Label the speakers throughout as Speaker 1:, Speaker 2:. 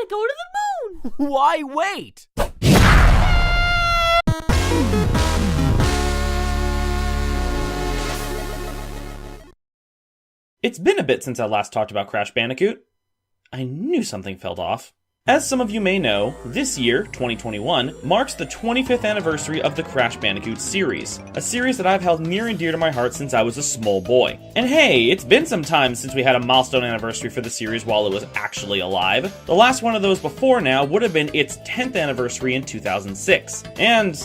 Speaker 1: go to the moon!
Speaker 2: Why wait?
Speaker 3: It's been a bit since I last talked about Crash Bandicoot. I knew something felt off. As some of you may know, this year, 2021, marks the 25th anniversary of the Crash Bandicoot series, a series that I've held near and dear to my heart since I was a small boy. And hey, it's been some time since we had a milestone anniversary for the series while it was actually alive. The last one of those before now would have been its 10th anniversary in 2006. And,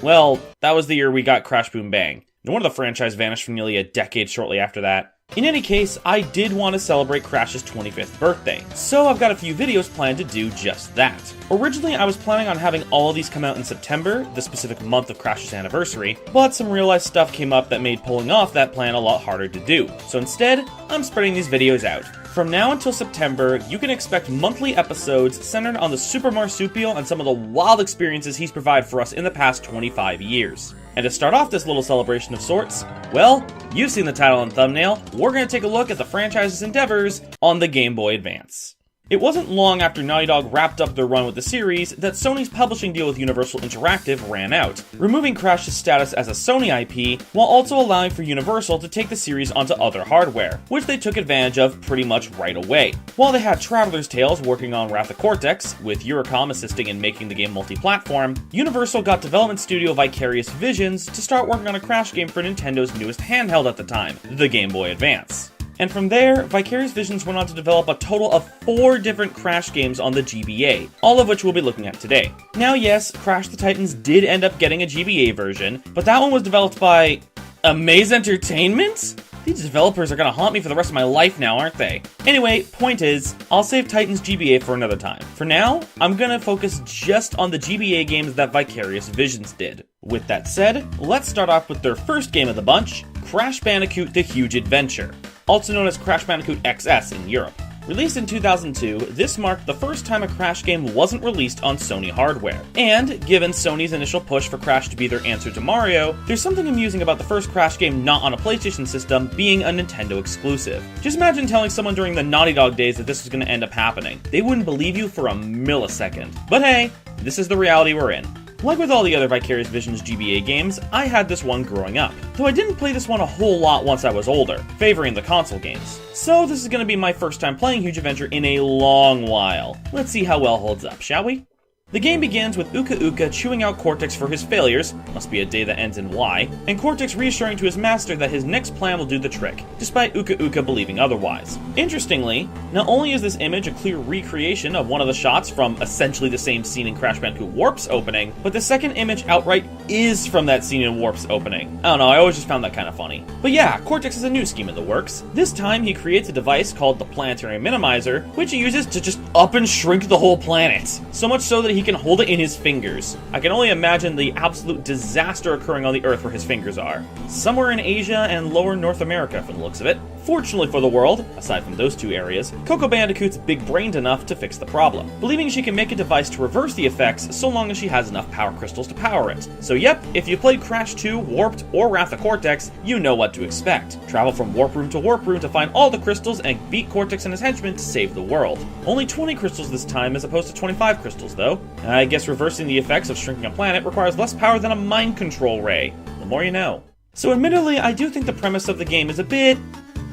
Speaker 3: well, that was the year we got Crash Boom Bang. No wonder the franchise vanished for nearly a decade shortly after that. In any case, I did want to celebrate Crash's 25th birthday, so I've got a few videos planned to do just that. Originally, I was planning on having all of these come out in September, the specific month of Crash's anniversary, but some real life stuff came up that made pulling off that plan a lot harder to do. So instead, I'm spreading these videos out. From now until September, you can expect monthly episodes centered on the Super Marsupial and some of the wild experiences he's provided for us in the past 25 years. And to start off this little celebration of sorts, well, you've seen the title and thumbnail, we're going to take a look at the franchise's endeavors on the Game Boy Advance. It wasn't long after Naughty Dog wrapped up their run with the series that Sony's publishing deal with Universal Interactive ran out, removing Crash's status as a Sony IP, while also allowing for Universal to take the series onto other hardware, which they took advantage of pretty much right away. While they had Traveler's Tales working on Wrath of Cortex, with Eurocom assisting in making the game multi-platform, Universal got development studio Vicarious Visions to start working on a Crash game for Nintendo's newest handheld at the time, the Game Boy Advance. And from there, Vicarious Visions went on to develop a total of 4 different Crash games on the GBA, all of which we'll be looking at today. Now yes, Crash the Titans did end up getting a GBA version, but that one was developed by Mage Entertainment? These developers are gonna haunt me for the rest of my life now, aren't they? Anyway, point is, I'll save Titans GBA for another time. For now, I'm gonna focus just on the GBA games that Vicarious Visions did. With that said, let's start off with their first game of the bunch, Crash Bandicoot: The Huge Adventure, also known as Crash Bandicoot XS in Europe. Released in 2002, this marked the first time a Crash game wasn't released on Sony hardware. And, given Sony's initial push for Crash to be their answer to Mario, there's something amusing about the first Crash game not on a PlayStation system being a Nintendo exclusive. Just imagine telling someone during the Naughty Dog days that this was going to end up happening. They wouldn't believe you for a millisecond. But hey, this is the reality we're in. Like with all the other Vicarious Visions GBA games, I had this one growing up, though I didn't play this one a whole lot once I was older, favoring the console games. So this is going to be my first time playing Huge Adventure in a long while. Let's see how well it holds up, shall we? The game begins with Uka Uka chewing out Cortex for his failures, must be a day that ends in Y, and Cortex reassuring to his master that his next plan will do the trick, despite Uka Uka believing otherwise. Interestingly, not only is this image a clear recreation of one of the shots from essentially the same scene in Crash Bandicoot Warp's opening, but the second image outright is from that scene in Warp's opening. I don't know, I always just found that kind of funny. But yeah, Cortex has a new scheme in the works. This time he creates a device called the Planetary Minimizer, which he uses to just up and shrink the whole planet. So much so that he can hold it in his fingers. I can only imagine the absolute disaster occurring on the Earth where his fingers are. Somewhere in Asia and lower North America from the looks of it. Fortunately for the world, aside from those two areas, Coco Bandicoot's big-brained enough to fix the problem, believing she can make a device to reverse the effects so long as she has enough power crystals to power it. So yep, if you played Crash 2, Warped, or Wrath of Cortex, you know what to expect. Travel from warp room to find all the crystals and beat Cortex and his henchmen to save the world. Only 20 crystals this time as opposed to 25 crystals though. I guess reversing the effects of shrinking a planet requires less power than a mind control ray. The more you know. So admittedly, I do think the premise of the game is a bit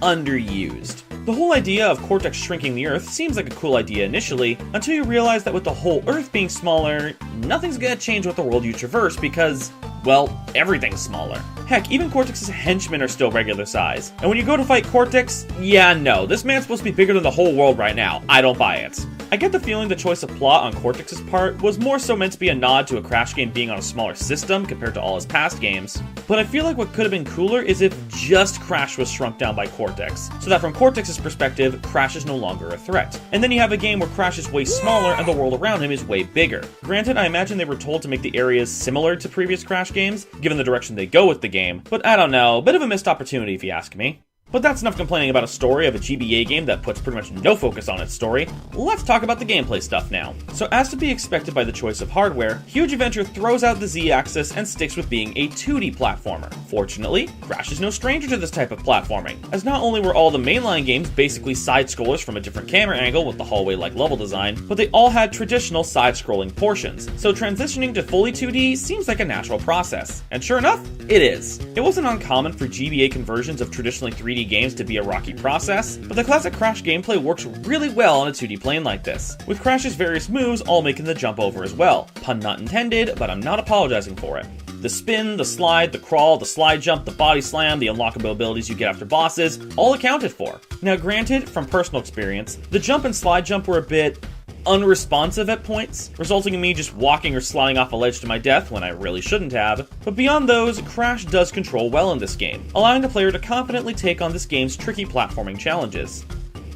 Speaker 3: underused. The whole idea of Cortex shrinking the Earth seems like a cool idea initially, until you realize that with the whole Earth being smaller, nothing's gonna change with the world you traverse because, well, everything's smaller. Heck, even Cortex's henchmen are still regular size. And when you go to fight Cortex, yeah, no, this man's supposed to be bigger than the whole world right now. I don't buy it. I get the feeling the choice of plot on Cortex's part was more so meant to be a nod to a Crash game being on a smaller system compared to all his past games, but I feel like what could have been cooler is if just Crash was shrunk down by Cortex, so that from Cortex's perspective, Crash is no longer a threat. And then you have a game where Crash is way smaller and the world around him is way bigger. Granted, I imagine they were told to make the areas similar to previous Crash games, given the direction they go with the game, but I don't know, bit of a missed opportunity if you ask me. But that's enough complaining about a story of a GBA game that puts pretty much no focus on its story. Let's talk about the gameplay stuff now. So as to be expected by the choice of hardware, Huge Adventure throws out the Z-axis and sticks with being a 2D platformer. Fortunately, Crash is no stranger to this type of platforming, as not only were all the mainline games basically side-scrollers from a different camera angle with the hallway-like level design, but they all had traditional side-scrolling portions, so transitioning to fully 2D seems like a natural process. And sure enough, it is. It wasn't uncommon for GBA conversions of traditionally 3D games to be a rocky process, but the classic Crash gameplay works really well on a 2D plane like this, with Crash's various moves all making the jump over as well. Pun not intended, but I'm not apologizing for it. The spin, the slide, the crawl, the slide jump, the body slam, the unlockable abilities you get after bosses, all accounted for. Now granted, from personal experience, the jump and slide jump were a bit unresponsive at points, resulting in me just walking or sliding off a ledge to my death when I really shouldn't have. But beyond those, Crash does control well in this game, allowing the player to confidently take on this game's tricky platforming challenges.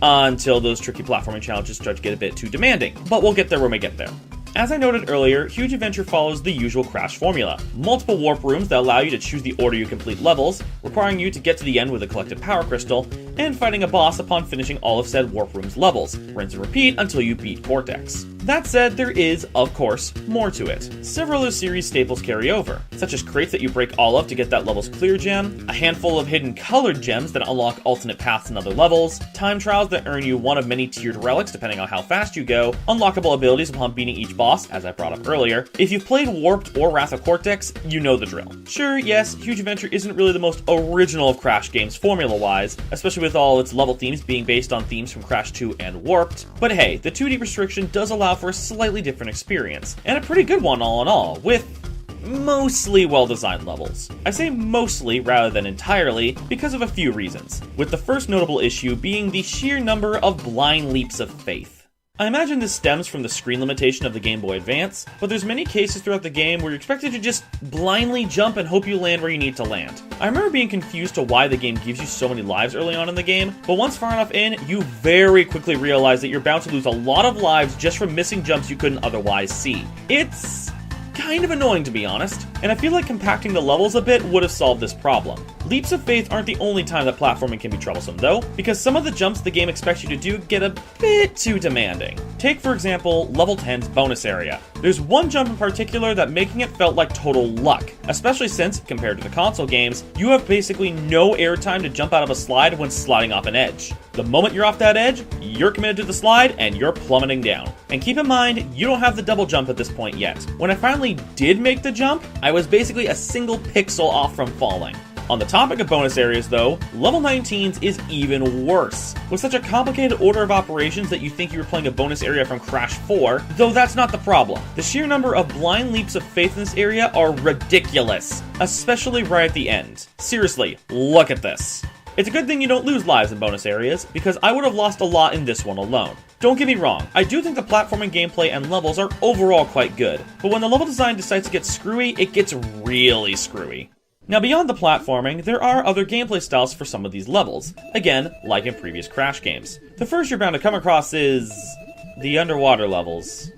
Speaker 3: Until those tricky platforming challenges start to get a bit too demanding, but we'll get there when we get there. As I noted earlier, Huge Adventure follows the usual Crash formula. Multiple warp rooms that allow you to choose the order you complete levels, requiring you to get to the end with a collected power crystal, and fighting a boss upon finishing all of said warp rooms levels. Rinse and repeat until you beat Cortex. That said, there is, of course, more to it. Several of the series staples carry over, such as crates that you break all of to get that level's clear gem, a handful of hidden colored gems that unlock alternate paths and other levels, time trials that earn you one of many tiered relics depending on how fast you go, unlockable abilities upon beating each boss, as I brought up earlier. If you've played Warped or Wrath of Cortex, you know the drill. Sure, yes, Huge Adventure isn't really the most original of Crash games formula-wise, especially with all its level themes being based on themes from Crash 2 and Warped, but hey, the 2D restriction does allow for a slightly different experience, and a pretty good one all in all, with mostly well-designed levels. I say mostly rather than entirely because of a few reasons, with the first notable issue being the sheer number of blind leaps of faith. I imagine this stems from the screen limitation of the Game Boy Advance, but there's many cases throughout the game where you're expected to just blindly jump and hope you land where you need to land. I remember being confused to why the game gives you so many lives early on in the game, but once far enough in, you very quickly realize that you're bound to lose a lot of lives just from missing jumps you couldn't otherwise see. It's kind of annoying, to be honest, and I feel like compacting the levels a bit would have solved this problem. Leaps of faith aren't the only time that platforming can be troublesome though, because some of the jumps the game expects you to do get a bit too demanding. Take for example, level 10's bonus area. There's one jump in particular that making it felt like total luck, especially since, compared to the console games, you have basically no airtime to jump out of a slide when sliding off an edge. The moment you're off that edge, you're committed to the slide and you're plummeting down. And keep in mind, you don't have the double jump at this point yet. When I finally did make the jump, I was basically a single pixel off from falling. On the topic of bonus areas though, level 19's is even worse, with such a complicated order of operations that you think you were playing a bonus area from Crash 4, though that's not the problem. The sheer number of blind leaps of faith in this area are ridiculous, especially right at the end. Seriously, look at this. It's a good thing you don't lose lives in bonus areas, because I would have lost a lot in this one alone. Don't get me wrong, I do think the platforming gameplay and levels are overall quite good, but when the level design decides to get screwy, it gets really screwy. Now beyond the platforming, there are other gameplay styles for some of these levels, again, like in previous Crash games. The first you're bound to come across is the underwater levels.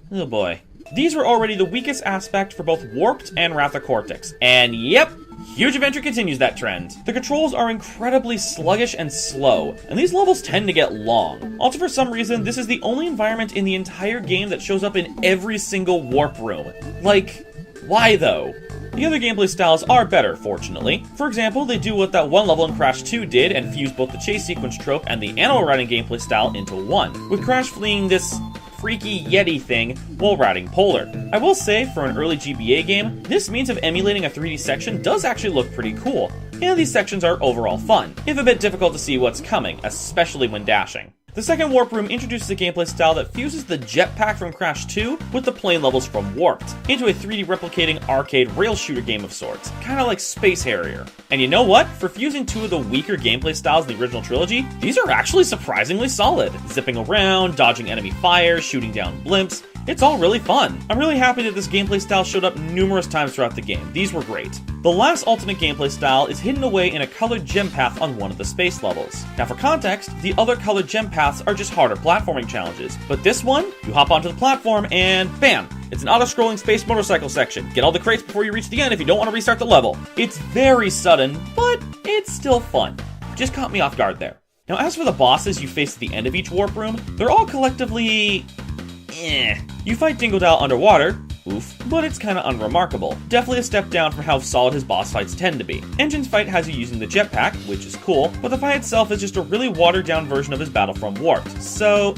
Speaker 3: Oh boy. These were already the weakest aspect for both Warped and Wrath of Cortex, and yep, Huge Adventure continues that trend. The controls are incredibly sluggish and slow, and these levels tend to get long. Also for some reason, this is the only environment in the entire game that shows up in every single warp room. Like, why though? The other gameplay styles are better, fortunately. For example, they do what that one level in Crash 2 did and fuse both the chase sequence trope and the animal riding gameplay style into one, with Crash fleeing this freaky Yeti thing while riding Polar. I will say, for an early GBA game, this means of emulating a 3D section does actually look pretty cool, and these sections are overall fun, if a bit difficult to see what's coming, especially when dashing. The second warp room introduces a gameplay style that fuses the jetpack from Crash 2 with the plane levels from Warped, into a 3D replicating arcade rail shooter game of sorts, kinda like Space Harrier. And you know what? For fusing two of the weaker gameplay styles in the original trilogy, these are actually surprisingly solid. Zipping around, dodging enemy fire, shooting down blimps, it's all really fun. I'm really happy that this gameplay style showed up numerous times throughout the game. These were great. The last alternate gameplay style is hidden away in a colored gem path on one of the space levels. Now for context, the other colored gem paths are just harder platforming challenges, but this one, you hop onto the platform and bam! It's an auto-scrolling space motorcycle section. Get all the crates before you reach the end if you don't want to restart the level. It's very sudden, but it's still fun. just caught me off guard there. Now, as for the bosses you face at the end of each warp room, they're all collectively You fight Dingodile underwater, oof, but it's kinda unremarkable. Definitely a step down from how solid his boss fights tend to be. Engine's fight has you using the jetpack, which is cool, but the fight itself is just a really watered down version of his battle from Warped, so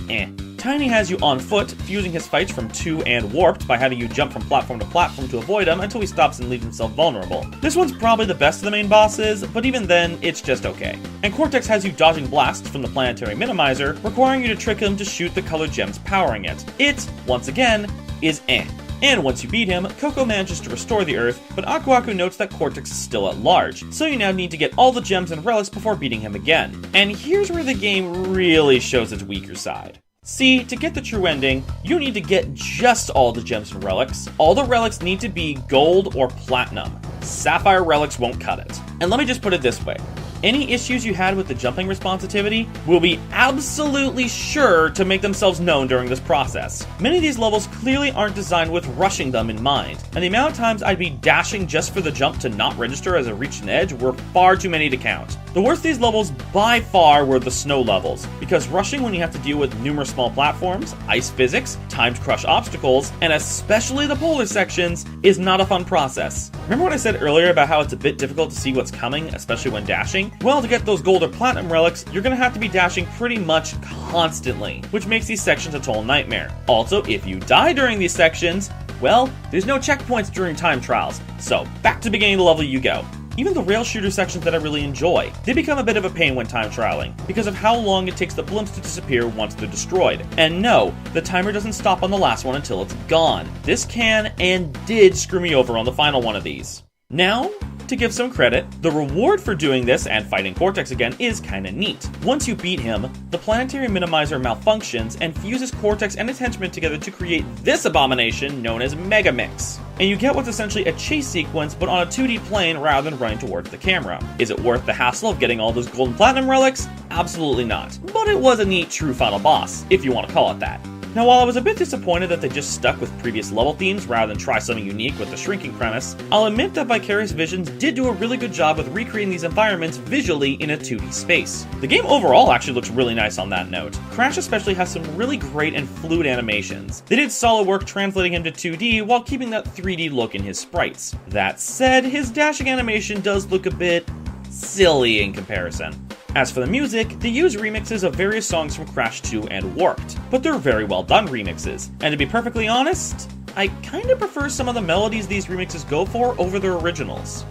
Speaker 3: Tiny has you on foot, fusing his fights from 2 and Warped by having you jump from platform to avoid him until he stops and leaves himself vulnerable. This one's probably the best of the main bosses, but even then, it's just okay. And Cortex has you dodging blasts from the planetary minimizer, requiring you to trick him to shoot the colored gems powering it. It, once again, is And once you beat him, Coco manages to restore the Earth, but Aku Aku notes that Cortex is still at large, so you now need to get all the gems and relics before beating him again. And here's where the game really shows its weaker side. See, to get the true ending, you need to get just all the gems and relics. All the relics need to be gold or platinum. Sapphire relics won't cut it. And let me just put it this way. Any issues you had with the jumping responsivity will be absolutely sure to make themselves known during this process. Many of these levels clearly aren't designed with rushing them in mind, and the amount of times I'd be dashing just for the jump to not register as I reached an edge were far too many to count. The worst of these levels by far were the snow levels, because rushing when you have to deal with numerous small platforms, ice physics, timed crush obstacles, and especially the polar sections, is not a fun process. Remember what I said earlier about how it's a bit difficult to see what's coming, especially when dashing? Well, to get those gold or platinum relics, you're gonna have to be dashing pretty much constantly, which makes these sections a total nightmare. Also, if you die during these sections, well, there's no checkpoints during time trials, so back to the beginning of the level you go. Even the rail shooter sections that I really enjoy, they become a bit of a pain when time trialing, because of how long it takes the blimps to disappear once they're destroyed. And no, the timer doesn't stop on the last one until it's gone. This can and did screw me over on the final one of these. Now, to give some credit, the reward for doing this and fighting Cortex again is kinda neat. Once you beat him, the planetary minimizer malfunctions and fuses Cortex and its henchmen together to create this abomination known as Mega Mix. And you get what's essentially a chase sequence but on a 2D plane rather than running towards the camera. Is it worth the hassle of getting all those gold and platinum relics? Absolutely not. But it was a neat true final boss, if you want to call it that. Now, while I was a bit disappointed that they just stuck with previous level themes rather than try something unique with the shrinking premise, I'll admit that Vicarious Visions did do a really good job with recreating these environments visually in a 2D space. The game overall actually looks really nice on that note. Crash especially has some really great and fluid animations. They did solid work translating him to 2D while keeping that 3D look in his sprites. That said, his dashing animation does look a bit silly in comparison. As for the music, they use remixes of various songs from Crash 2 and Warped, but they're very well done remixes. And to be perfectly honest, I kinda prefer some of the melodies these remixes go for over their originals.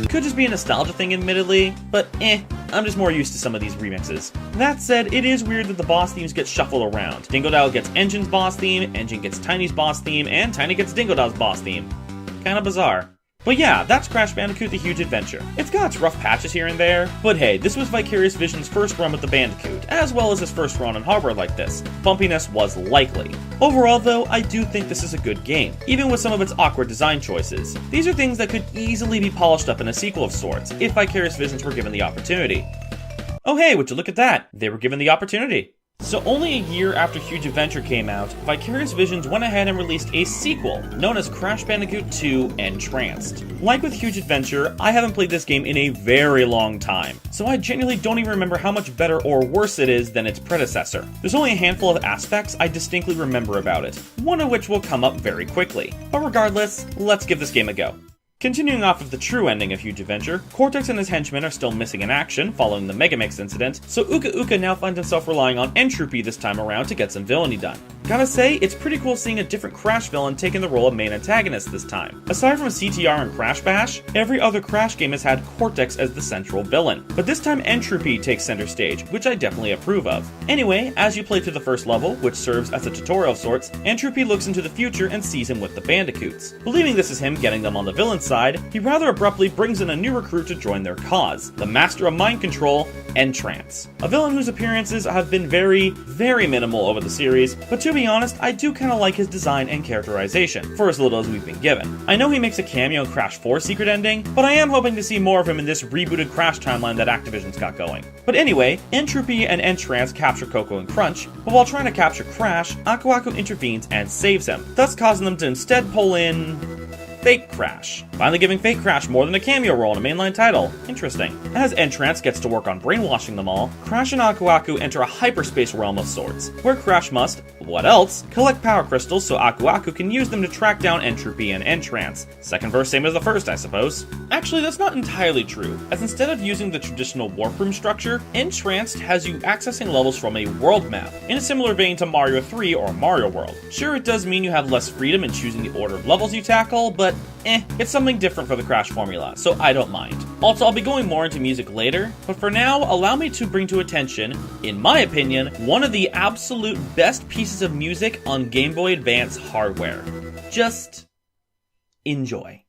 Speaker 3: Could just be a nostalgia thing admittedly, but I'm just more used to some of these remixes. That said, it is weird that the boss themes get shuffled around. Dingodile gets Engine's boss theme, Engine gets Tiny's boss theme, and Tiny gets Dingodile's boss theme. Kinda bizarre. But yeah, that's Crash Bandicoot The Huge Adventure. It's got its rough patches here and there, but hey, this was Vicarious Visions' first run with the Bandicoot, as well as his first run on hardware like this. Bumpiness was likely. Overall though, I do think this is a good game, even with some of its awkward design choices. These are things that could easily be polished up in a sequel of sorts, if Vicarious Visions were given the opportunity. Oh hey, would you look at that? They were given the opportunity. So only a year after Huge Adventure came out, Vicarious Visions went ahead and released a sequel, known as Crash Bandicoot 2 N-Tranced. Like with Huge Adventure, I haven't played this game in a very long time, so I genuinely don't even remember how much better or worse it is than its predecessor. There's only a handful of aspects I distinctly remember about it, one of which will come up very quickly. But regardless, let's give this game a go. Continuing off of the true ending of Huge Adventure, Cortex and his henchmen are still missing in action following the Megamix incident, so Uka Uka now finds himself relying on Entropy this time around to get some villainy done. Gotta say, it's pretty cool seeing a different Crash villain taking the role of main antagonist this time. Aside from CTR and Crash Bash, every other Crash game has had Cortex as the central villain. But this time N-Tranced takes center stage, which I definitely approve of. Anyway, as you play through the first level, which serves as a tutorial of sorts, N-Tranced looks into the future and sees him with the Bandicoots. Believing this is him getting them on the villain's side, he rather abruptly brings in a new recruit to join their cause, the master of mind control, N-Tranced. A villain whose appearances have been very, very minimal over the series, but to be honest, I do kinda like his design and characterization, for as little as we've been given. I know he makes a cameo in Crash 4's secret ending, but I am hoping to see more of him in this rebooted Crash timeline that Activision's got going. But anyway, N-Tranced and N-Tranced capture Coco and Crunch, but while trying to capture Crash, Aku Aku intervenes and saves him, thus causing them to instead pull in Fake Crash. Finally giving Fake Crash more than a cameo role in a mainline title. Interesting. As N-Tranced gets to work on brainwashing them all, Crash and Aku Aku enter a hyperspace realm of sorts, where Crash must, what else, collect power crystals so Aku Aku can use them to track down N-Tranced and N-Tranced. Second verse same as the first, I suppose. Actually, that's not entirely true, as instead of using the traditional warp room structure, N-Tranced has you accessing levels from a world map, in a similar vein to Mario 3 or Mario World. Sure, it does mean you have less freedom in choosing the order of levels you tackle, but it's something different for the Crash formula, so I don't mind. Also, I'll be going more into music later, but for now, allow me to bring to attention, in my opinion, one of the absolute best pieces of music on Game Boy Advance hardware. Just enjoy.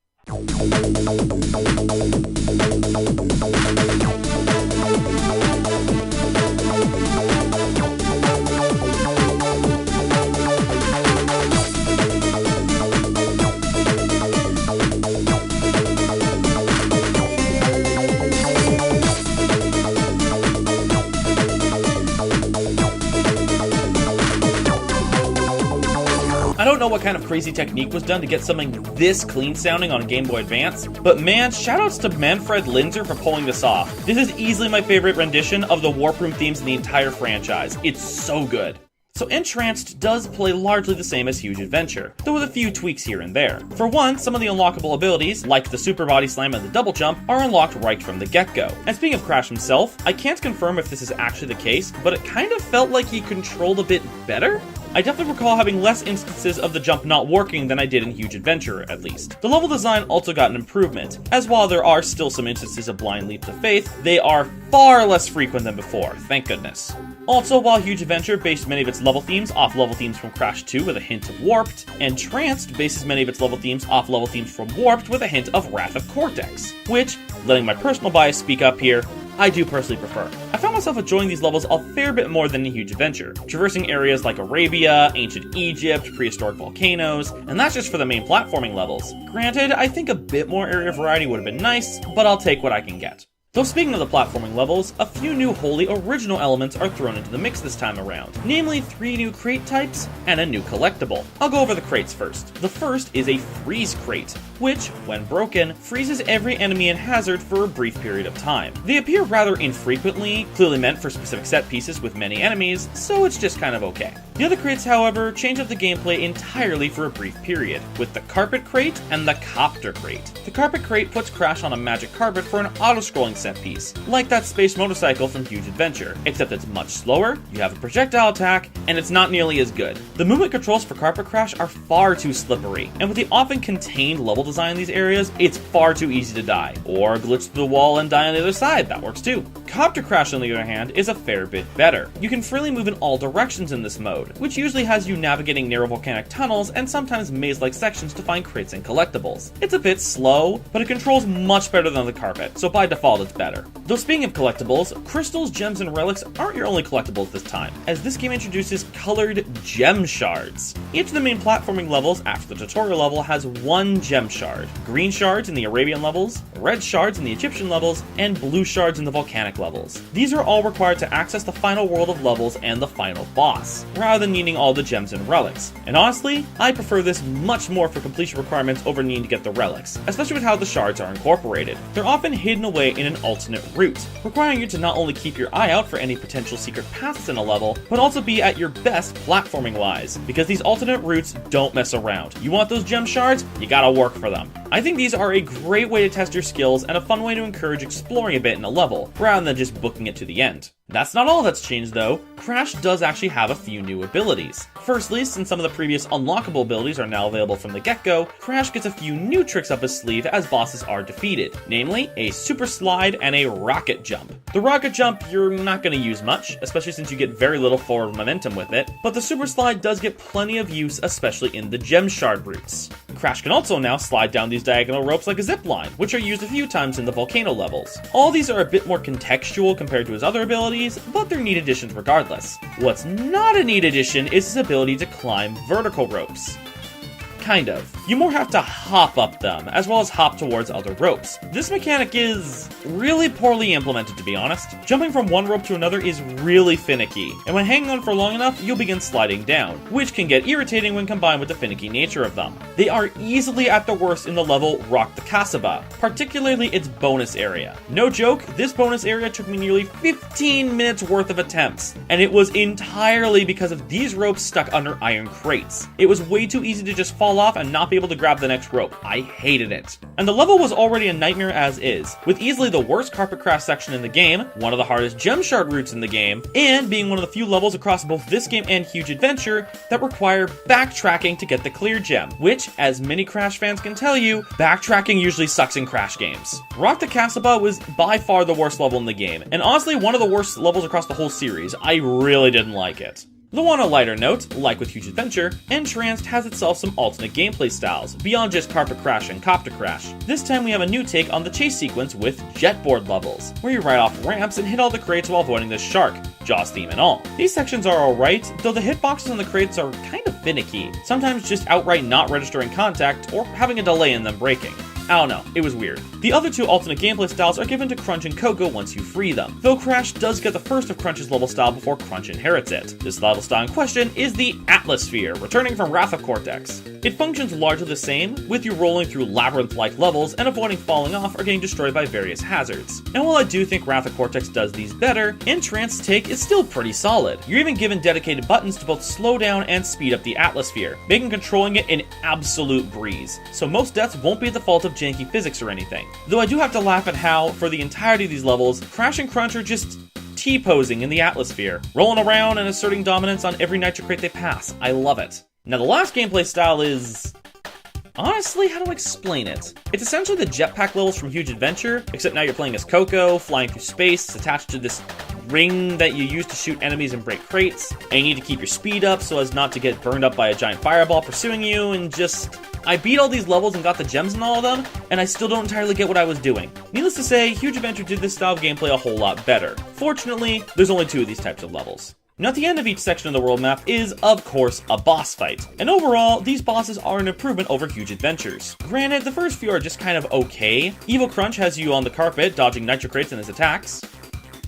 Speaker 3: I don't know what kind of crazy technique was done to get something this clean sounding on a Game Boy Advance, but man, shoutouts to Manfred Linzer for pulling this off. This is easily my favorite rendition of the Warp Room themes in the entire franchise. It's so good. So N-Tranced does play largely the same as Huge Adventure, though with a few tweaks here and there. For one, some of the unlockable abilities, like the Super Body Slam and the Double Jump, are unlocked right from the get-go. And speaking of Crash himself, I can't confirm if this is actually the case, but it kind of felt like he controlled a bit better? I definitely recall having less instances of the jump not working than I did in Huge Adventure, at least. The level design also got an improvement, as while there are still some instances of blind leap to faith, they are far less frequent than before, thank goodness. Also, while Huge Adventure based many of its level themes off level themes from Crash 2 with a hint of Warped, N-Tranced bases many of its level themes off level themes from Warped with a hint of Wrath of Cortex, which, letting my personal bias speak up here, I do personally prefer. I found myself enjoying these levels a fair bit more than in Huge Adventure, traversing areas like Arabia, ancient Egypt, prehistoric volcanoes, and that's just for the main platforming levels. Granted, I think a bit more area variety would have been nice, but I'll take what I can get. Though speaking of the platforming levels, a few new wholly original elements are thrown into the mix this time around, namely 3 new crate types and a new collectible. I'll go over the crates first. The first is a freeze crate, which, when broken, freezes every enemy and hazard for a brief period of time. They appear rather infrequently, clearly meant for specific set pieces with many enemies, so it's just kind of okay. The other crates, however, change up the gameplay entirely for a brief period, with the Carpet Crate and the Copter Crate. The Carpet Crate puts Crash on a magic carpet for an auto-scrolling set piece, like that space motorcycle from Huge Adventure, except it's much slower, you have a projectile attack, and it's not nearly as good. The movement controls for Carpet Crash are far too slippery, and with the often contained level design in these areas, it's far too easy to die. Or glitch through the wall and die on the other side, that works too. Copter Crash, on the other hand, is a fair bit better. You can freely move in all directions in this mode, which usually has you navigating narrow volcanic tunnels and sometimes maze-like sections to find crates and collectibles. It's a bit slow, but it controls much better than the Carpet, so by default it's better. Though speaking of collectibles, crystals, gems, and relics aren't your only collectibles this time, as this game introduces colored gem shards. Each of the main platforming levels after the tutorial level has 1 gem shard. Green shards in the Arabian levels, red shards in the Egyptian levels, and blue shards in the volcanic levels. These are all required to access the final world of levels and the final boss, rather than needing all the gems and relics. And honestly, I prefer this much more for completion requirements over needing to get the relics, especially with how the shards are incorporated. They're often hidden away in an alternate route, requiring you to not only keep your eye out for any potential secret paths in a level, but also be at your best platforming-wise, because these alternate routes don't mess around. You want those gem shards? You gotta work for them. I think these are a great way to test your skills and a fun way to encourage exploring a bit in a level, rather than just booking it to the end. That's not all that's changed though. Crash does actually have a few new abilities. Firstly, since some of the previous unlockable abilities are now available from the get-go, Crash gets a few new tricks up his sleeve as bosses are defeated, namely a super slide and a rocket jump. The rocket jump you're not going to use much, especially since you get very little forward momentum with it, but the super slide does get plenty of use, especially in the gem shard routes. Crash can also now slide down these diagonal ropes like a zip line, which are used a few times in the volcano levels. All these are a bit more contextual compared to his other abilities, but they're neat additions regardless. What's not a neat addition is his ability to climb vertical ropes. Kind of. You more have to hop up them, as well as hop towards other ropes. This mechanic is really poorly implemented, to be honest. Jumping from one rope to another is really finicky, and when hanging on for long enough, you'll begin sliding down, which can get irritating when combined with the finicky nature of them. They are easily at the worst in the level Rock the Casbah, particularly its bonus area. No joke, this bonus area took me nearly 15 minutes worth of attempts, and it was entirely because of these ropes stuck under iron crates. It was way too easy to just fall off and not be able to grab the next rope. I hated it. And the level was already a nightmare as is, with easily the worst carpet crash section in the game, one of the hardest gem shard routes in the game, and being one of the few levels across both this game and Huge Adventure that require backtracking to get the clear gem, which, as many Crash fans can tell you, backtracking usually sucks in Crash games. Rock the Casbah was by far the worst level in the game, and honestly one of the worst levels across the whole series. I really didn't like it. Though on a lighter note, like with Huge Adventure, N-Tranced has itself some alternate gameplay styles, beyond just Carpet Crash and Copter Crash. This time we have a new take on the chase sequence with jetboard levels, where you ride off ramps and hit all the crates while avoiding the shark, Jaws theme and all. These sections are alright, though the hitboxes on the crates are kind of finicky, sometimes just outright not registering contact, or having a delay in them breaking. I don't know, it was weird. The other two alternate gameplay styles are given to Crunch and Coco once you free them, though Crash does get the first of Crunch's level style before Crunch inherits it. This level style in question is the Atmosphere, returning from Wrath of Cortex. It functions largely the same, with you rolling through labyrinth-like levels and avoiding falling off or getting destroyed by various hazards. And while I do think Wrath of Cortex does these better, N-Tranced take is still pretty solid. You're even given dedicated buttons to both slow down and speed up the Atmosphere, making controlling it an absolute breeze, so most deaths won't be the fault of janky physics or anything. Though I do have to laugh at how, for the entirety of these levels, Crash and Crunch are just T-posing in the Atmosphere, rolling around and asserting dominance on every Nitro crate they pass. I love it. Now the last gameplay style is... honestly, how do I explain it? It's essentially the jetpack levels from Huge Adventure, except now you're playing as Coco, flying through space, attached to this ring that you use to shoot enemies and break crates, and you need to keep your speed up so as not to get burned up by a giant fireball pursuing you, and just... I beat all these levels and got the gems in all of them, and I still don't entirely get what I was doing. Needless to say, Huge Adventure did this style of gameplay a whole lot better. Fortunately, there's only 2 of these types of levels. Now at the end of each section of the world map is, of course, a boss fight. And overall, these bosses are an improvement over Huge Adventures. Granted, the first few are just kind of okay. Evil Crunch has you on the carpet, dodging Nitro crates and his attacks,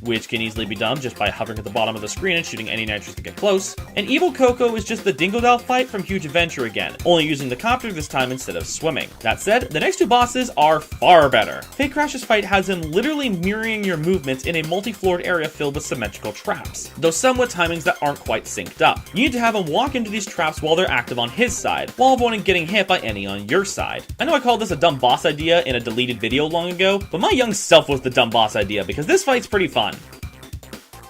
Speaker 3: which can easily be done just by hovering at the bottom of the screen and shooting any nitros that get close. And Evil Coco is just the Dingodile fight from Huge Adventure again, only using the copter this time instead of swimming. That said, the next 2 bosses are far better. Fake Crash's fight has him literally mirroring your movements in a multi-floored area filled with symmetrical traps, though some with timings that aren't quite synced up. You need to have him walk into these traps while they're active on his side, while avoiding getting hit by any on your side. I know I called this a dumb boss idea in a deleted video long ago, but my young self was the dumb boss idea because this fight's pretty fun.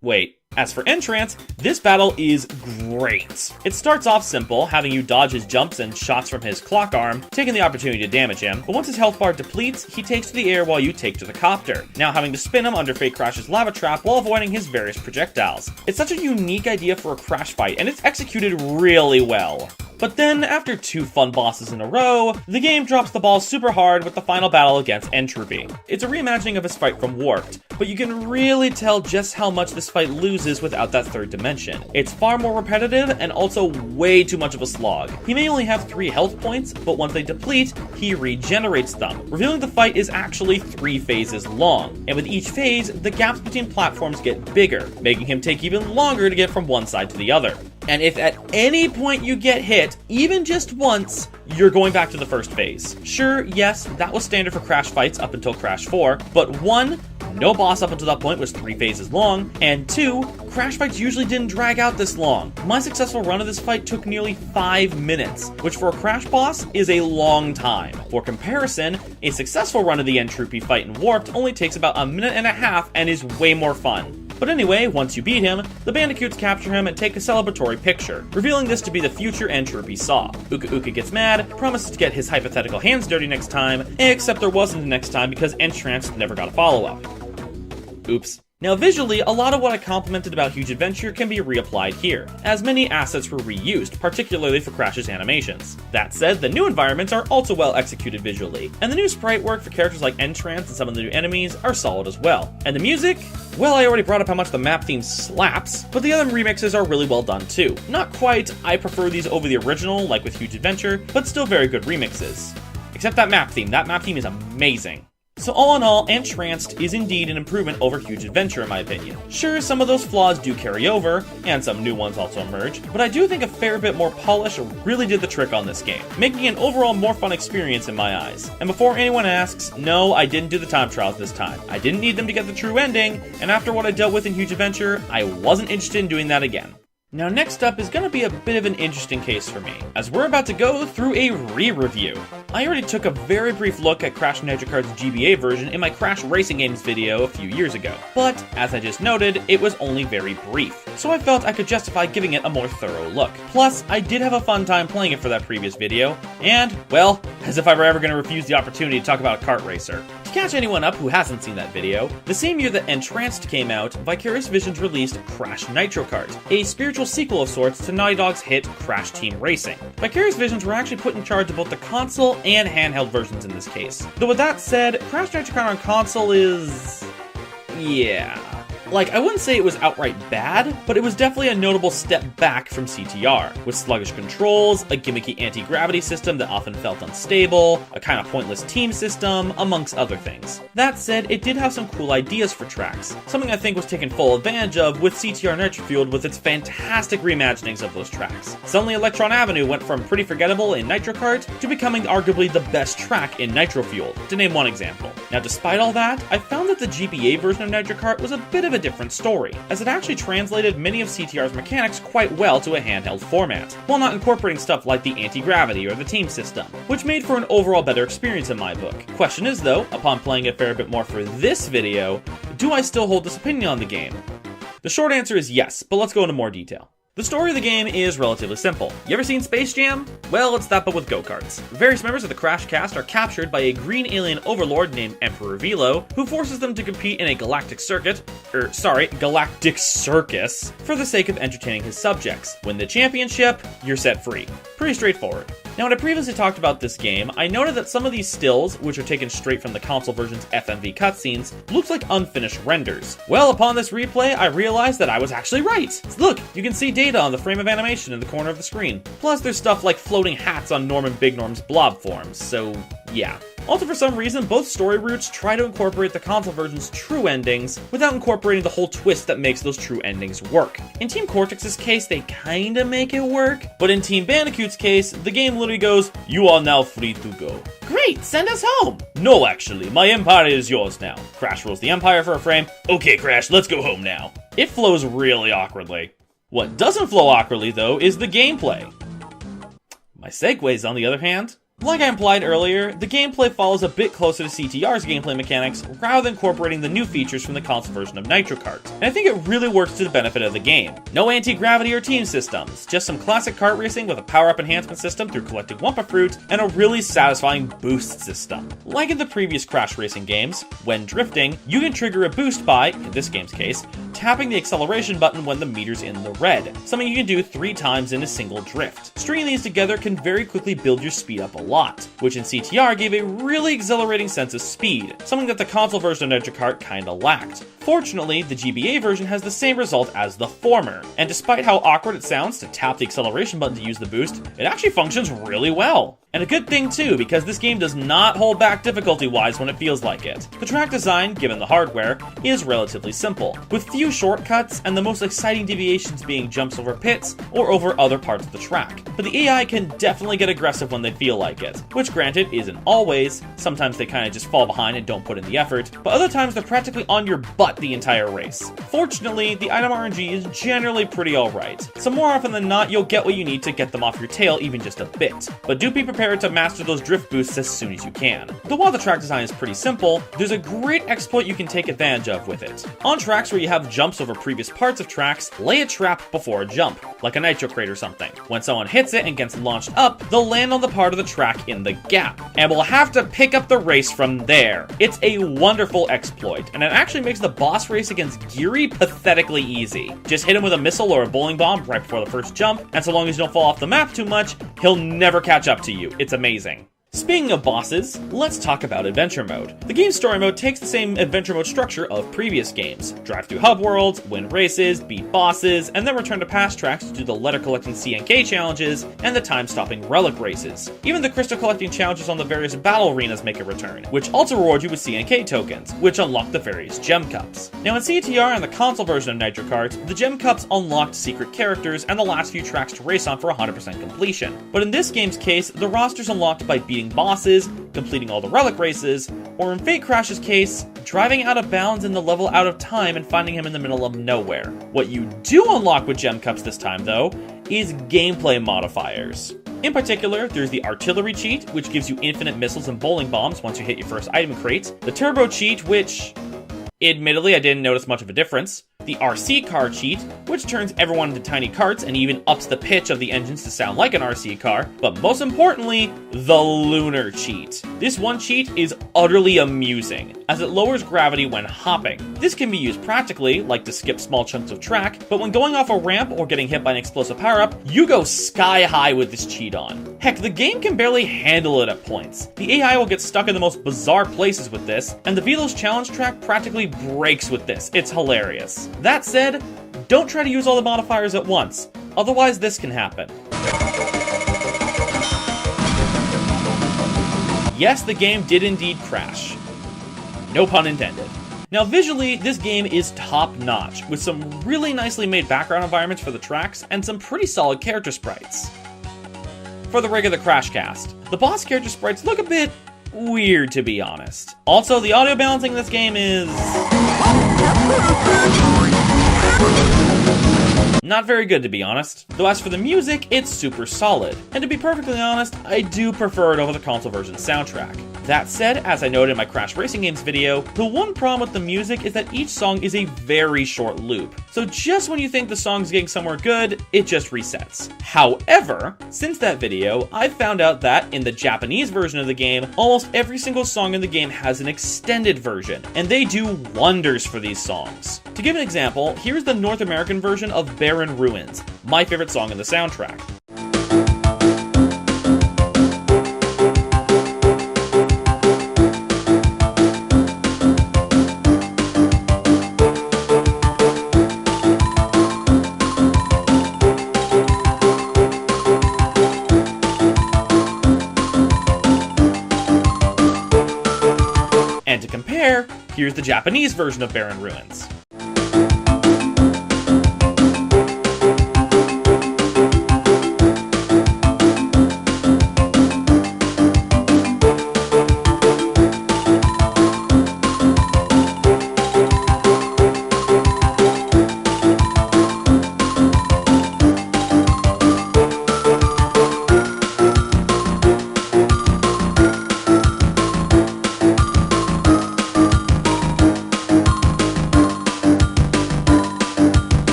Speaker 3: Wait, as for N-Tranced, this battle is great. It starts off simple, having you dodge his jumps and shots from his clock arm, taking the opportunity to damage him, but once his health bar depletes, he takes to the air while you take to the copter, now having to spin him under Fake Crash's lava trap while avoiding his various projectiles. It's such a unique idea for a Crash fight, and it's executed really well. But then, after 2 fun bosses in a row, the game drops the ball super hard with the final battle against Entropy. It's a reimagining of his fight from Warped, but you can really tell just how much this fight loses without that 3rd dimension. It's far more repetitive and also way too much of a slog. He may only have 3 health points, but once they deplete, he regenerates them, revealing the fight is actually 3 phases long. And with each phase, the gaps between platforms get bigger, making him take even longer to get from one side to the other. And if at any point you get hit, even just once, you're going back to the first phase. Sure, yes, that was standard for Crash fights up until Crash 4, but 1, no boss up until that point was 3 phases long, and 2, Crash fights usually didn't drag out this long. My successful run of this fight took nearly 5 minutes, which for a Crash boss is a long time. For comparison, a successful run of the Entropy fight in Warped only takes about 1.5 minutes and is way more fun. But anyway, once you beat him, the Bandicoots capture him and take a celebratory picture, revealing this to be the future N-Troop he saw. Uka Uka gets mad, promises to get his hypothetical hands dirty next time, except there wasn't the next time because N-Tranced never got a follow-up. Oops. Now visually, a lot of what I complimented about Huge Adventure can be reapplied here, as many assets were reused, particularly for Crash's animations. That said, the new environments are also well executed visually, and the new sprite work for characters like N-Tranced and some of the new enemies are solid as well. And the music? Well, I already brought up how much the map theme slaps, but the other remixes are really well done too. Not quite, I prefer these over the original, like with Huge Adventure, but still very good remixes. Except that map theme is amazing. So all in all, N-Tranced is indeed an improvement over Huge Adventure in my opinion. Sure, some of those flaws do carry over, and some new ones also emerge, but I do think a fair bit more polish really did the trick on this game, making it an overall more fun experience in my eyes. And before anyone asks, no, I didn't do the time trials this time. I didn't need them to get the true ending, and after what I dealt with in Huge Adventure, I wasn't interested in doing that again. Now next up is going to be a bit of an interesting case for me, as we're about to go through a re-review. I already took a very brief look at Crash Nitro Kart's GBA version in my Crash Racing Games video a few years ago, but as I just noted, it was only very brief, so I felt I could justify giving it a more thorough look. Plus, I did have a fun time playing it for that previous video, and, well, as if I were ever going to refuse the opportunity to talk about a kart racer. To catch anyone up who hasn't seen that video, the same year that N-Tranced came out, Vicarious Visions released Crash Nitro Kart, a spiritual sequel of sorts to Naughty Dog's hit Crash Team Racing. Vicarious Visions were actually put in charge of both the console and handheld versions in this case. Though with that said, Crash Nitro Kart on console is... yeah... like, I wouldn't say it was outright bad, but it was definitely a notable step back from CTR, with sluggish controls, a gimmicky anti-gravity system that often felt unstable, a kind of pointless team system, amongst other things. That said, it did have some cool ideas for tracks, something I think was taken full advantage of with CTR Nitro Fueled with its fantastic reimaginings of those tracks. Suddenly Electron Avenue went from pretty forgettable in Nitro Kart to becoming arguably the best track in Nitro Fueled, to name one example. Now despite all that, I found that the GBA version of Nitro Kart was a bit of a different story, as it actually translated many of CTR's mechanics quite well to a handheld format, while not incorporating stuff like the anti-gravity or the team system, which made for an overall better experience in my book. Question is though, upon playing a fair bit more for this video, do I still hold this opinion on the game? The short answer is yes, but let's go into more detail. The story of the game is relatively simple. You ever seen Space Jam? Well, it's that but with go-karts. Various members of the Crash cast are captured by a green alien overlord named Emperor Velo, who forces them to compete in a galactic circuit, galactic circus, for the sake of entertaining his subjects. Win the championship, you're set free. Pretty straightforward. Now, when I previously talked about this game, I noted that some of these stills, which are taken straight from the console version's FMV cutscenes, looked like unfinished renders. Well, upon this replay, I realized that I was actually right. Look, you can see data on the frame of animation in the corner of the screen. Plus, there's stuff like floating hats on Norm and Big Norm's blob forms, so yeah. Also, for some reason, both story routes try to incorporate the console version's true endings without incorporating the whole twist that makes those true endings work. In Team Cortex's case, they kinda make it work, but in Team Bandicoot's case, the game literally goes, "You are now free to go." Great, send us home! No, actually, my empire is yours now. Crash rules the empire for a frame. Okay, Crash, let's go home now. It flows really awkwardly. What doesn't flow awkwardly, though, is the gameplay. My segues, on the other hand, like I implied earlier, the gameplay follows a bit closer to CTR's gameplay mechanics rather than incorporating the new features from the console version of Nitro Kart, and I think it really works to the benefit of the game. No anti-gravity or team systems, just some classic kart racing with a power-up enhancement system through collecting Wumpa Fruit, and a really satisfying boost system. Like in the previous Crash racing games, when drifting, you can trigger a boost by, in this game's case, tapping the acceleration button when the meter's in the red, something you can do 3 times in a single drift. Stringing these together can very quickly build your speed up a lot, which in CTR gave a really exhilarating sense of speed, something that the console version of Nitro Kart kinda lacked. Fortunately, the GBA version has the same result as the former, and despite how awkward it sounds to tap the acceleration button to use the boost, it actually functions really well. And a good thing too, because this game does not hold back difficulty-wise when it feels like it. The track design, given the hardware, is relatively simple, with few shortcuts and the most exciting deviations being jumps over pits or over other parts of the track. But the AI can definitely get aggressive when they feel like it, which granted isn't always. Sometimes they kinda just fall behind and don't put in the effort, but other times they're practically on your butt the entire race. Fortunately, the item RNG is generally pretty alright, so more often than not you'll get what you need to get them off your tail even just a bit. But do be prepared prepared to master those drift boosts as soon as you can. Though while the track design is pretty simple, there's a great exploit you can take advantage of with it. On tracks where you have jumps over previous parts of tracks, lay a trap before a jump, like a Nitro crate or something. When someone hits it and gets launched up, they'll land on the part of the track in the gap, and will have to pick up the race from there. It's a wonderful exploit, and it actually makes the boss race against Geary pathetically easy. Just hit him with a missile or a bowling bomb right before the first jump, and so long as you don't fall off the map too much, he'll never catch up to you. It's amazing. Speaking of bosses, let's talk about Adventure Mode. The game's story mode takes the same Adventure Mode structure of previous games. Drive through hub worlds, win races, beat bosses, and then return to past tracks to do the letter collecting CNK challenges and the time-stopping relic races. Even the crystal collecting challenges on the various battle arenas make a return, which also reward you with CNK tokens, which unlock the various gem cups. Now in CTR and the console version of Nitro Kart, the gem cups unlocked secret characters and the last few tracks to race on for 100% completion. But in this game's case, the roster's unlocked by beating bosses, completing all the relic races, or in Fate Crash's case, driving out of bounds in the level out of time and finding him in the middle of nowhere. What you do unlock with gem cups this time though, is gameplay modifiers. In particular, there's the artillery cheat, which gives you infinite missiles and bowling bombs once you hit your first item crate, the turbo cheat, which, admittedly I didn't notice much of a difference, the RC car cheat, which turns everyone into tiny carts and even ups the pitch of the engines to sound like an RC car, but most importantly, the lunar cheat. This one cheat is utterly amusing, as it lowers gravity when hopping. This can be used practically, like to skip small chunks of track, but when going off a ramp or getting hit by an explosive power-up, you go sky high with this cheat on. Heck, the game can barely handle it at points. The AI will get stuck in the most bizarre places with this, and the Velo's challenge track practically breaks with this. It's hilarious. That said, don't try to use all the modifiers at once, otherwise this can happen. Yes, the game did indeed crash. No pun intended. Now visually, this game is top-notch, with some really nicely made background environments for the tracks and some pretty solid character sprites. For the regular Crash cast, the boss character sprites look a bit weird, to be honest. Also, the audio balancing in this game is not very good, to be honest. Though as for the music, it's super solid. And to be perfectly honest, I do prefer it over the console version's soundtrack. That said, as I noted in my Crash Racing Games video, the one problem with the music is that each song is a very short loop. So just when you think the song's getting somewhere good, it just resets. However, since that video, I've found out that in the Japanese version of the game, almost every single song in the game has an extended version, and they do wonders for these songs. To give an example, here's the North American version of Barren Ruins, my favorite song in the soundtrack. And to compare, here's the Japanese version of Barren Ruins.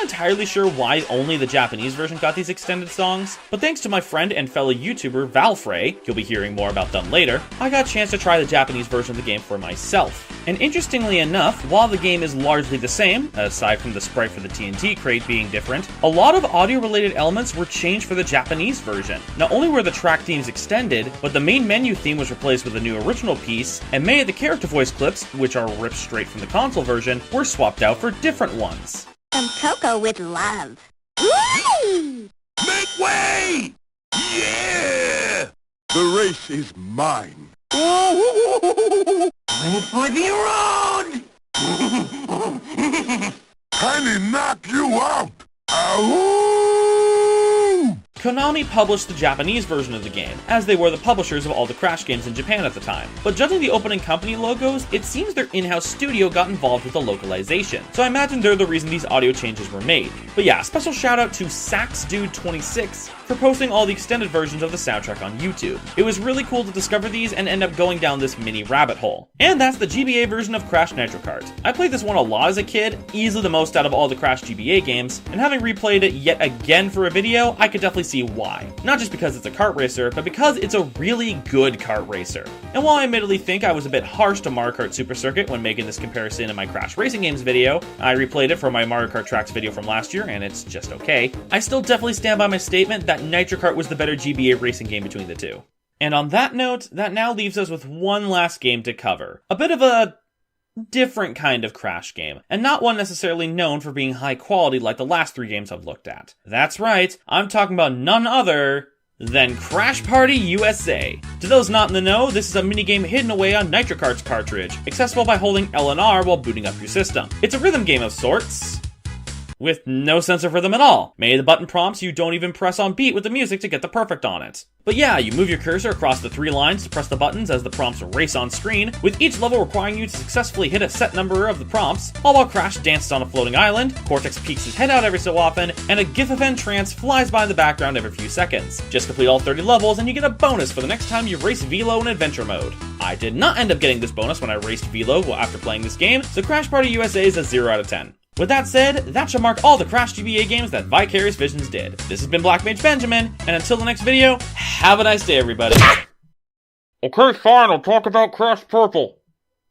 Speaker 3: Entirely sure why only the Japanese version got these extended songs, but thanks to my friend and fellow YouTuber Valfrey, you'll be hearing more about them later, I got a chance to try the Japanese version of the game for myself. And interestingly enough, while the game is largely the same, aside from the sprite for the TNT crate being different, a lot of audio-related elements were changed for the Japanese version. Not only were the track themes extended, but the main menu theme was replaced with a new original piece, and many of the character voice clips, which are ripped straight from the console version, were swapped out for different ones.
Speaker 1: Some cocoa with love. Woo!
Speaker 2: Make way! Yeah! The race is mine. Wait for the road! Tiny knock you out! Ow!
Speaker 3: Konami published the Japanese version of the game, as they were the publishers of all the Crash games in Japan at the time. But judging the opening company logos, it seems their in-house studio got involved with the localization. So I imagine they're the reason these audio changes were made. But yeah, special shout out to SaxDude26 for posting all the extended versions of the soundtrack on YouTube. It was really cool to discover these and end up going down this mini rabbit hole. And that's the GBA version of Crash Nitro Kart. I played this one a lot as a kid, easily the most out of all the Crash GBA games, and having replayed it yet again for a video, I could definitely see why. Not just because it's a kart racer, but because it's a really good kart racer. And while I admittedly think I was a bit harsh to Mario Kart Super Circuit when making this comparison in my Crash Racing Games video, I replayed it for my Mario Kart Tracks video from last year and it's just okay, I still definitely stand by my statement that Nitro Kart was the better GBA racing game between the two. And on that note, that now leaves us with one last game to cover. A bit of a different kind of Crash game, and not one necessarily known for being high quality like the last three games I've looked at. That's right, I'm talking about none other than Crash Party USA. To those not in the know, this is a minigame hidden away on Nitro Kart's cartridge, accessible by holding L and R while booting up your system. It's a rhythm game of sorts, with no sense of rhythm at all. Many of the button prompts you don't even press on beat with the music to get the perfect on it. But yeah, you move your cursor across the three lines to press the buttons as the prompts race on screen, with each level requiring you to successfully hit a set number of the prompts, all while Crash dances on a floating island, Cortex peeks his head out every so often, and a gif of N-Tranced flies by in the background every few seconds. Just complete all 30 levels and you get a bonus for the next time you race Velo in adventure mode. I did not end up getting this bonus when I raced Velo after playing this game, so Crash Party USA is a 0 out of 10. With that said, that should mark all the Crash GBA games that Vicarious Visions did. This has been Black Mage Benjamin, and until the next video, have a nice day, everybody. Okay, fine, I'll talk about Crash Purple.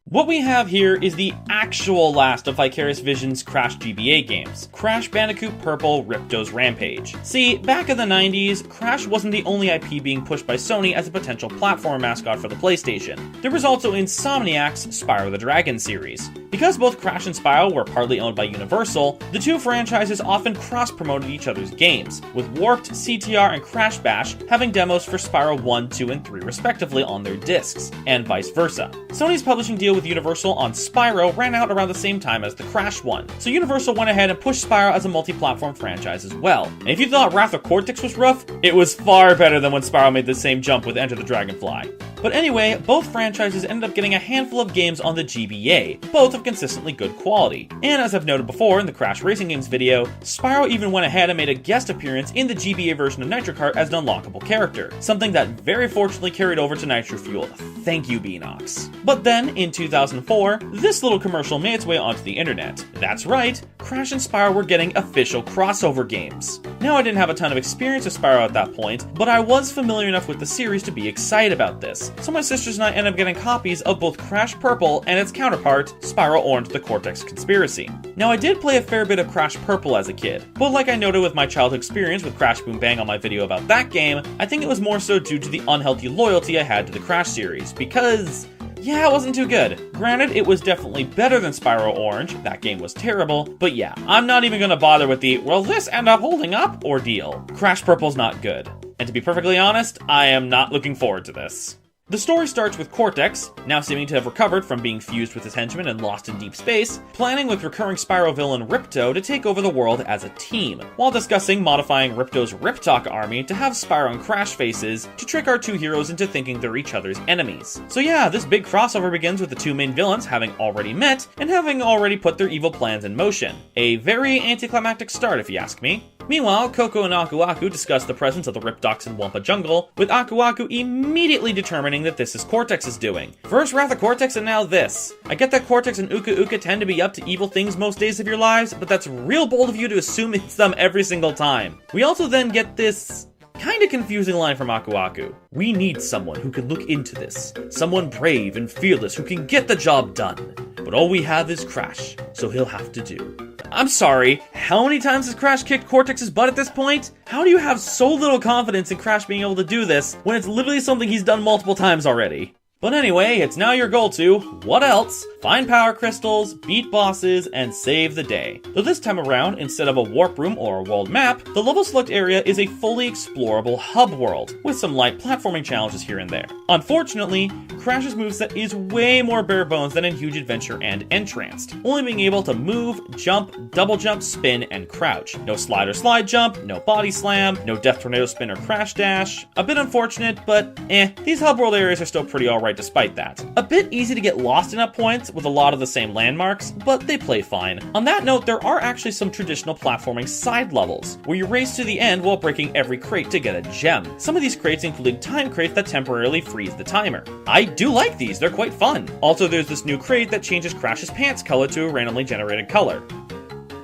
Speaker 3: What we have here is the actual last of Vicarious Visions' Crash GBA games, Crash Bandicoot Purple Ripto's Rampage. See, back in the 90s, Crash wasn't the only IP being pushed by Sony as a potential platform mascot for the PlayStation. There was also Insomniac's Spyro the Dragon series. Because both Crash and Spyro were partly owned by Universal, the two franchises often cross-promoted each other's games, with Warped, CTR, and Crash Bash having demos for Spyro 1, 2, and 3 respectively on their discs, and vice versa. Sony's publishing deal with Universal on Spyro ran out around the same time as the Crash one, so Universal went ahead and pushed Spyro as a multi-platform franchise as well. And if you thought Wrath of Cortex was rough, it was far better than when Spyro made the same jump with Enter the Dragonfly. But anyway, both franchises ended up getting a handful of games on the GBA, both of consistently good quality. And as I've noted before in the Crash Racing Games video, Spyro even went ahead and made a guest appearance in the GBA version of Nitro Kart as an unlockable character, something that very fortunately carried over to Nitro Fuel. Thank you, Beanox. But then, in 2004, this little commercial made its way onto the internet. That's right, Crash and Spyro were getting official crossover games. Now, I didn't have a ton of experience with Spyro at that point, but I was familiar enough with the series to be excited about this. So my sisters and I ended up getting copies of both Crash Purple and its counterpart, Spyro Orange: The Cortex Conspiracy. Now, I did play a fair bit of Crash Purple as a kid, but like I noted with my childhood experience with Crash Boom Bang on my video about that game, I think it was more so due to the unhealthy loyalty I had to the Crash series, because yeah, it wasn't too good. Granted, it was definitely better than Spyro Orange, that game was terrible, but yeah, I'm not even gonna bother with the, will this end up holding up ordeal. Crash Purple's not good. And to be perfectly honest, I am not looking forward to this. The story starts with Cortex, now seeming to have recovered from being fused with his henchmen and lost in deep space, planning with recurring Spyro villain Ripto to take over the world as a team, while discussing modifying Ripto's Riptalk army to have Spyro and Crash faces to trick our two heroes into thinking they're each other's enemies. So yeah, this big crossover begins with the two main villains having already met and having already put their evil plans in motion. A very anticlimactic start if you ask me. Meanwhile, Coco and Aku Aku discuss the presence of the Ripdocs in Wumpa Jungle, with Aku Aku immediately determining that this is Cortex's doing. First Wrath of Cortex and now this. I get that Cortex and Uka Uka tend to be up to evil things most days of your lives, but that's real bold of you to assume it's them every single time. We also then get this kinda confusing line from Aku Aku. We need someone who can look into this. Someone brave and fearless who can get the job done. But all we have is Crash, so he'll have to do. I'm sorry, how many times has Crash kicked Cortex's butt at this point? How do you have so little confidence in Crash being able to do this when it's literally something he's done multiple times already? But anyway, it's now your goal to, what else? Find power crystals, beat bosses, and save the day. Though this time around, instead of a warp room or a world map, the level select area is a fully explorable hub world, with some light platforming challenges here and there. Unfortunately, Crash's moveset is way more bare bones than in Huge Adventure and N-Tranced, only being able to move, jump, double jump, spin, and crouch. No slide or slide jump, no body slam, no death tornado spin or crash dash. A bit unfortunate, but these hub world areas are still pretty alright despite that. A bit easy to get lost in at points with a lot of the same landmarks, but they play fine. On that note, there are actually some traditional platforming side levels, where you race to the end while breaking every crate to get a gem. Some of these crates include time crates that temporarily freeze the timer. I do like these, they're quite fun. Also, there's this new crate that changes Crash's pants color to a randomly generated color.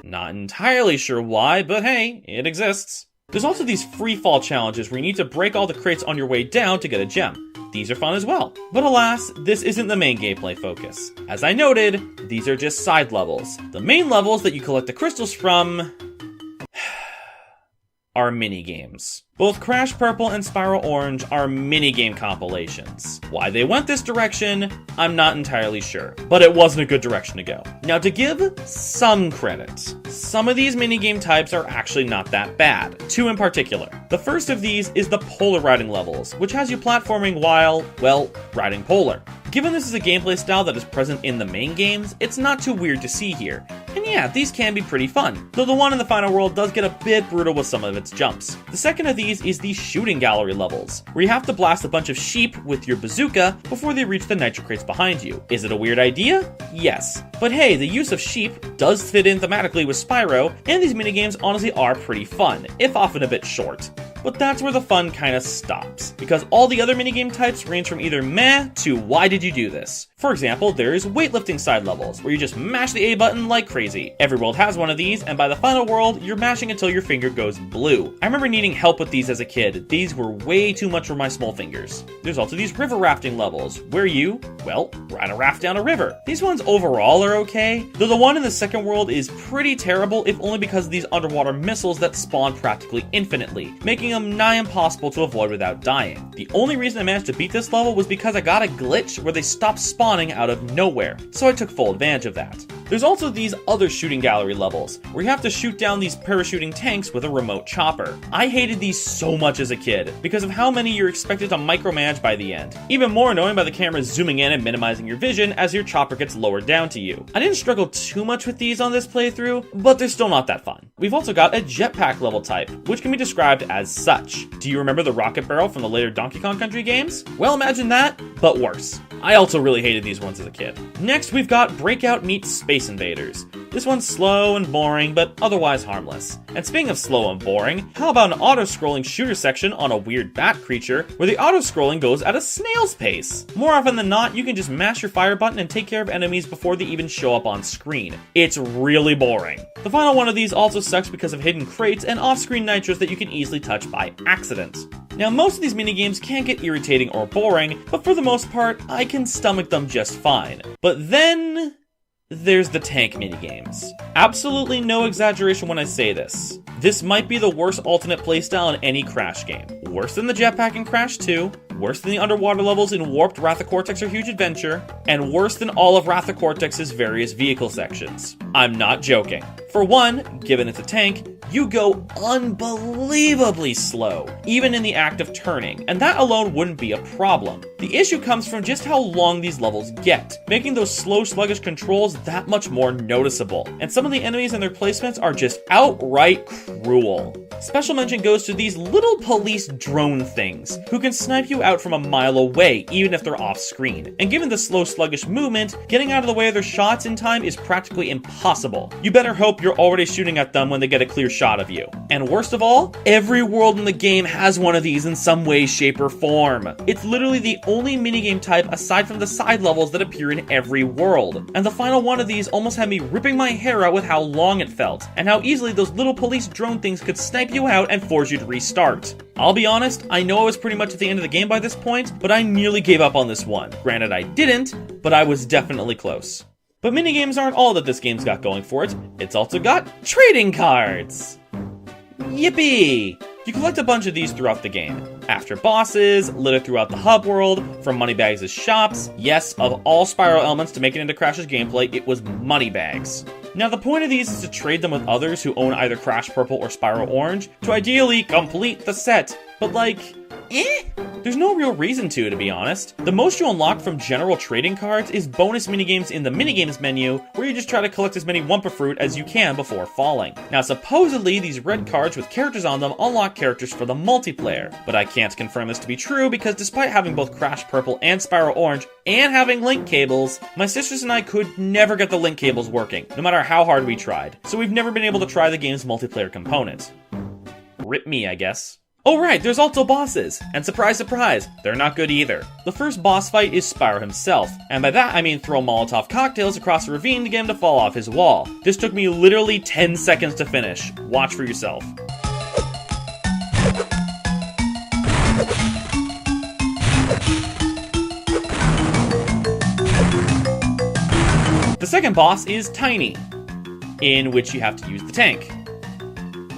Speaker 3: Not entirely sure why, but hey, it exists. There's also these free fall challenges where you need to break all the crates on your way down to get a gem. These are fun as well. But alas, this isn't the main gameplay focus. As I noted, these are just side levels. The main levels that you collect the crystals from are mini-games. Both Crash Purple and Spiral Orange are minigame compilations. Why they went this direction, I'm not entirely sure, but it wasn't a good direction to go. Now, to give some credit, some of these minigame types are actually not that bad. Two in particular. The first of these is the polar riding levels, which has you platforming while, well, riding polar. Given this is a gameplay style that is present in the main games, it's not too weird to see here. And yeah, these can be pretty fun, though the one in the final world does get a bit brutal with some of its jumps. The second of these is the shooting gallery levels, where you have to blast a bunch of sheep with your bazooka before they reach the nitro crates behind you. Is it a weird idea? Yes. But hey, the use of sheep does fit in thematically with Spyro, and these minigames honestly are pretty fun, if often a bit short. But that's where the fun kinda stops, because all the other minigame types range from either meh to why did you do this? For example, there's weightlifting side levels, where you just mash the A button like crazy. Every world has one of these, and by the final world, you're mashing until your finger goes blue. I remember needing help with these as a kid. These were way too much for my small fingers. There's also these river rafting levels, where you, well, ride a raft down a river. These ones overall are okay, though the one in the second world is pretty terrible, if only because of these underwater missiles that spawn practically infinitely, making them nigh impossible to avoid without dying. The only reason I managed to beat this level was because I got a glitch where they stopped spawning out of nowhere, so I took full advantage of that. There's also these other shooting gallery levels, where you have to shoot down these parachuting tanks with a remote chopper. I hated these so much as a kid, because of how many you're expected to micromanage by the end. Even more annoying by the camera zooming in and minimizing your vision as your chopper gets lowered down to you. I didn't struggle too much with these on this playthrough, but they're still not that fun. We've also got a jetpack level type, which can be described as such. Do you remember the rocket barrel from the later Donkey Kong Country games? Well, imagine that, but worse. I also really hated these ones as a kid. Next, we've got Breakout meets Space Invaders. This one's slow and boring, but otherwise harmless. And speaking of slow and boring, how about an auto-scrolling shooter section on a weird bat creature, where the auto-scrolling goes at a snail's pace? More often than not, you can just mash your fire button and take care of enemies before they even show up on screen. It's really boring. The final one of these also sucks because of hidden crates and off-screen nitros that you can easily touch by accident. Now, most of these minigames can get irritating or boring, but for the most part, I can stomach them just fine. But then there's the tank minigames. Absolutely no exaggeration when I say this. This might be the worst alternate playstyle in any Crash game. Worse than the jetpack in Crash 2, worse than the underwater levels in Warped, Wrath of Cortex, or Huge Adventure, and worse than all of Wrath of Cortex's various vehicle sections. I'm not joking. For one, given it's a tank, you go unbelievably slow, even in the act of turning, and that alone wouldn't be a problem. The issue comes from just how long these levels get, making those slow, sluggish controls that much more noticeable, and some of the enemies and their placements are just outright cruel. Special mention goes to these little police drone things, who can snipe you out from a mile away, even if they're off screen. And given the slow, sluggish movement, getting out of the way of their shots in time is practically impossible. You better hope you're already shooting at them when they get a clear shot of you. And worst of all, every world in the game has one of these in some way, shape, or form. It's literally the only minigame type aside from the side levels that appear in every world. And the final one of these almost had me ripping my hair out with how long it felt, and how easily those little police drone things could snipe you out and force you to restart. I'll be honest, I know I was pretty much at the end of the game by this point, but I nearly gave up on this one. Granted, I didn't, but I was definitely close. But minigames aren't all that this game's got going for it. It's also got trading cards! Yippee! You collect a bunch of these throughout the game. After bosses, littered throughout the hub world, from Moneybags' shops, yes, of all Spyro elements to make it into Crash's gameplay, it was Moneybags. Now the point of these is to trade them with others who own either Crash Purple or Spyro Orange to ideally complete the set, but like, there's no real reason to be honest. The most you unlock from general trading cards is bonus minigames in the minigames menu, where you just try to collect as many Wumpa Fruit as you can before falling. Now supposedly, these red cards with characters on them unlock characters for the multiplayer, but I can't confirm this to be true because despite having both Crash Purple and Spyro Orange, and having link cables, my sisters and I could never get the link cables working, no matter how hard we tried, so we've never been able to try the game's multiplayer component. Rip me, I guess. Oh right, there's also bosses, and surprise surprise, they're not good either. The first boss fight is Spyro himself, and by that I mean throw Molotov cocktails across a ravine to get him to fall off his wall. This took me literally 10 seconds to finish. Watch for yourself. The second boss is Tiny, in which you have to use the tank.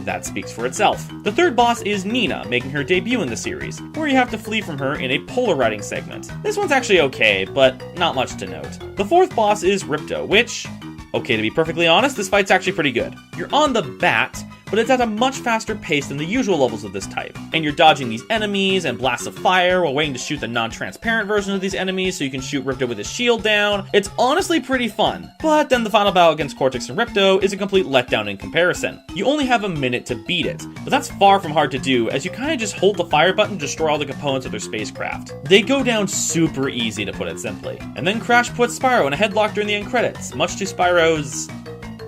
Speaker 3: That speaks for itself. The third boss is Nina, making her debut in the series, where you have to flee from her in a polar riding segment. This one's actually okay, but not much to note. The fourth boss is Ripto, which, okay, to be perfectly honest, this fight's actually pretty good. You're on the bat, but it's at a much faster pace than the usual levels of this type. And you're dodging these enemies and blasts of fire while waiting to shoot the non-transparent version of these enemies so you can shoot Ripto with his shield down. It's honestly pretty fun. But then the final battle against Cortex and Ripto is a complete letdown in comparison. You only have a minute to beat it, but that's far from hard to do as you kinda just hold the fire button to destroy all the components of their spacecraft. They go down super easy, to put it simply. And then Crash puts Spyro in a headlock during the end credits, much to Spyro's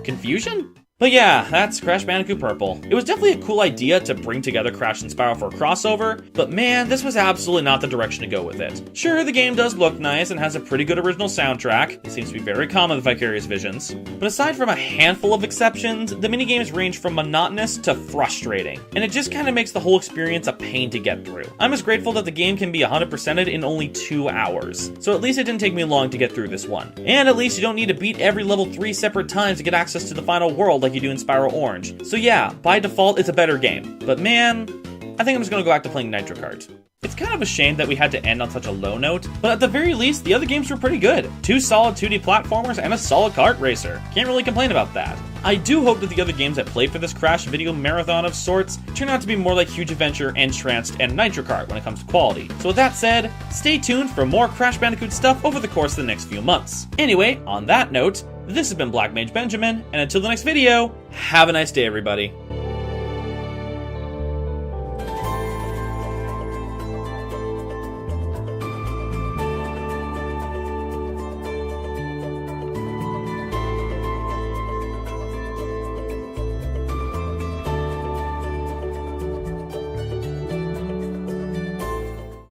Speaker 3: confusion? But yeah, that's Crash Bandicoot Purple. It was definitely a cool idea to bring together Crash and Spyro for a crossover, but man, this was absolutely not the direction to go with it. Sure, the game does look nice and has a pretty good original soundtrack. It seems to be very common with Vicarious Visions. But aside from a handful of exceptions, the minigames range from monotonous to frustrating, and it just kind of makes the whole experience a pain to get through. I'm just grateful that the game can be 100%ed in only 2 hours, so at least it didn't take me long to get through this one. And at least you don't need to beat every level 3 separate times to get access to the final world like you do in Spyro Orange. So yeah, by default, it's a better game. But man, I think I'm just gonna go back to playing Nitro Kart. It's kind of a shame that we had to end on such a low note, but at the very least, the other games were pretty good. 2 solid 2D platformers and a solid kart racer. Can't really complain about that. I do hope that the other games I played for this Crash video marathon of sorts turn out to be more like Huge Adventure, N-Tranced, and Nitro Kart when it comes to quality. So with that said, stay tuned for more Crash Bandicoot stuff over the course of the next few months. Anyway, on that note, this has been Black Mage Benjamin, and until the next video, have a nice day everybody.